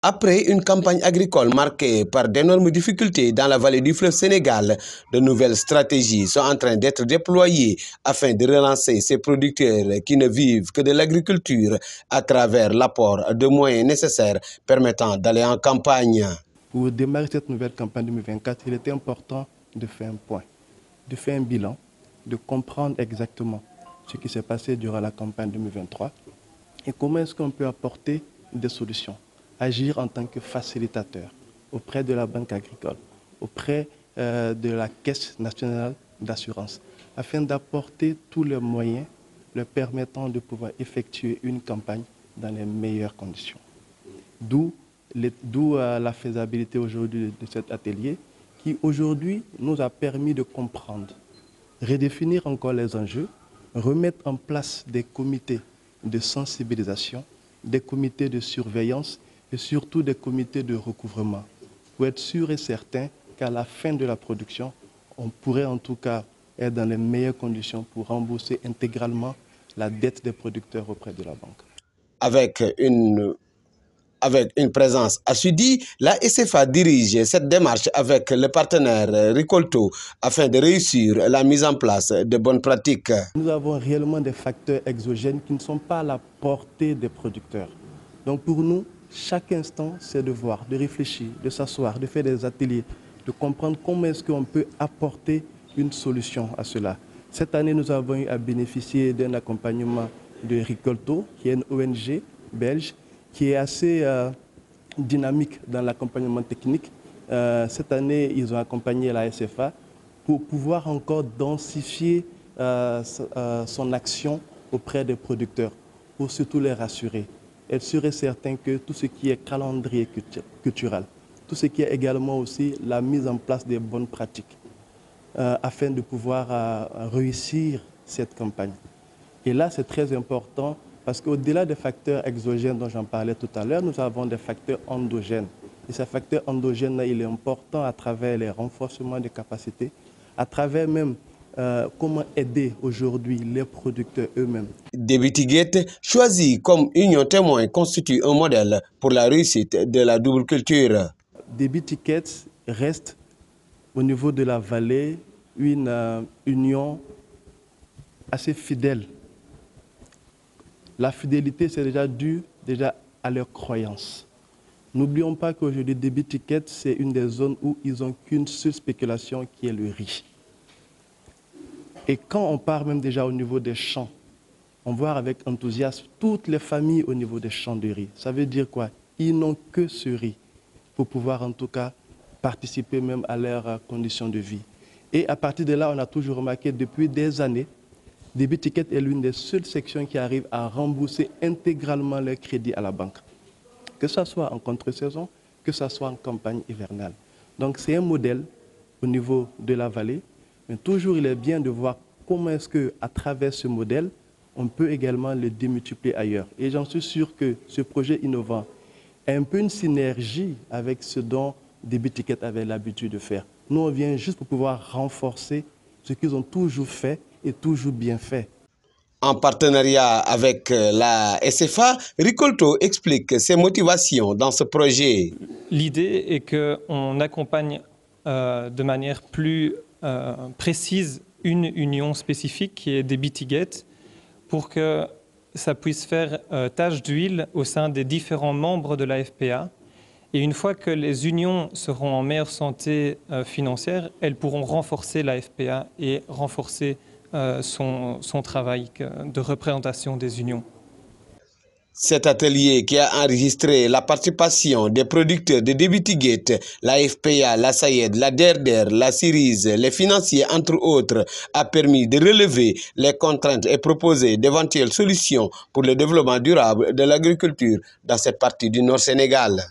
Après une campagne agricole marquée par d'énormes difficultés dans la vallée du fleuve Sénégal, de nouvelles stratégies sont en train d'être déployées afin de relancer ces producteurs qui ne vivent que de l'agriculture à travers l'apport de moyens nécessaires permettant d'aller en campagne. Pour démarrer cette nouvelle campagne 2024, il était important de faire un point, de faire un bilan, de comprendre exactement ce qui s'est passé durant la campagne 2023 et comment est-ce qu'on peut apporter des solutions. Agir en tant que facilitateur auprès de la Banque agricole, auprès de la Caisse nationale d'assurance, afin d'apporter tous les moyens leur permettant de pouvoir effectuer une campagne dans les meilleures conditions. D'où la faisabilité aujourd'hui de cet atelier qui aujourd'hui nous a permis de comprendre, redéfinir encore les enjeux, remettre en place des comités de sensibilisation, des comités de surveillance et surtout des comités de recouvrement pour être sûr et certain qu'à la fin de la production, on pourrait en tout cas être dans les meilleures conditions pour rembourser intégralement la dette des producteurs auprès de la banque. Avec une présence assidue, la SFA dirige cette démarche avec le partenaire Ricolto afin de réussir la mise en place de bonnes pratiques. Nous avons réellement des facteurs exogènes qui ne sont pas à la portée des producteurs. Donc pour nous, chaque instant, c'est de voir, de réfléchir, de s'asseoir, de faire des ateliers, de comprendre comment est-ce qu'on peut apporter une solution à cela. Cette année, nous avons eu à bénéficier d'un accompagnement de Ricolto, qui est une ONG belge, qui est assez dynamique dans l'accompagnement technique. Cette année, ils ont accompagné la SFA pour pouvoir encore densifier son action auprès des producteurs, pour surtout les rassurer. Être sûr et certain que tout ce qui est calendrier culturel, tout ce qui est également aussi la mise en place des bonnes pratiques, afin de pouvoir réussir cette campagne. Et là, c'est très important parce qu'au-delà des facteurs exogènes dont j'en parlais tout à l'heure, nous avons des facteurs endogènes. Et ces facteurs endogènes-là, il est important à travers les renforcements des capacités, à travers même comment aider aujourd'hui les producteurs eux-mêmes. Debitiguette, choisi comme union témoin, constitue un modèle pour la réussite de la double culture. Debitiguette reste au niveau de la vallée une union assez fidèle. La fidélité, c'est déjà dû à leur croyance. N'oublions pas qu'aujourd'hui, Debitiguette, c'est une des zones où ils n'ont qu'une seule spéculation qui est le riz. Et quand on part même déjà au niveau des champs, on voit avec enthousiasme toutes les familles au niveau des champs de riz. Ça veut dire quoi? Ils n'ont que ce riz pour pouvoir en tout cas participer même à leurs conditions de vie. Et à partir de là, on a toujours remarqué depuis des années, Debitiguette est l'une des seules sections qui arrive à rembourser intégralement leurs crédits à la banque. Que ce soit en contre-saison, que ce soit en campagne hivernale. Donc c'est un modèle au niveau de la vallée, mais toujours il est bien de voir comment est-ce qu'à travers ce modèle, on peut également le démultiplier ailleurs. Et j'en suis sûr que ce projet innovant est un peu une synergie avec ce dont Debitiguette avait l'habitude de faire. Nous, on vient juste pour pouvoir renforcer ce qu'ils ont toujours fait et toujours bien fait. En partenariat avec la SFA, Ricolto explique ses motivations dans ce projet. L'idée est qu'on accompagne de manière plus précise une union spécifique qui est Debitiguette pour que ça puisse faire tache d'huile au sein des différents membres de la FPA. Et une fois que les unions seront en meilleure santé financière, elles pourront renforcer la FPA et renforcer son travail de représentation des unions. Cet atelier qui a enregistré la participation des producteurs de Debitiguette, la FPA, la SAED, la DERDER, la CIRIS, les financiers entre autres, a permis de relever les contraintes et proposer d'éventuelles solutions pour le développement durable de l'agriculture dans cette partie du Nord Sénégal.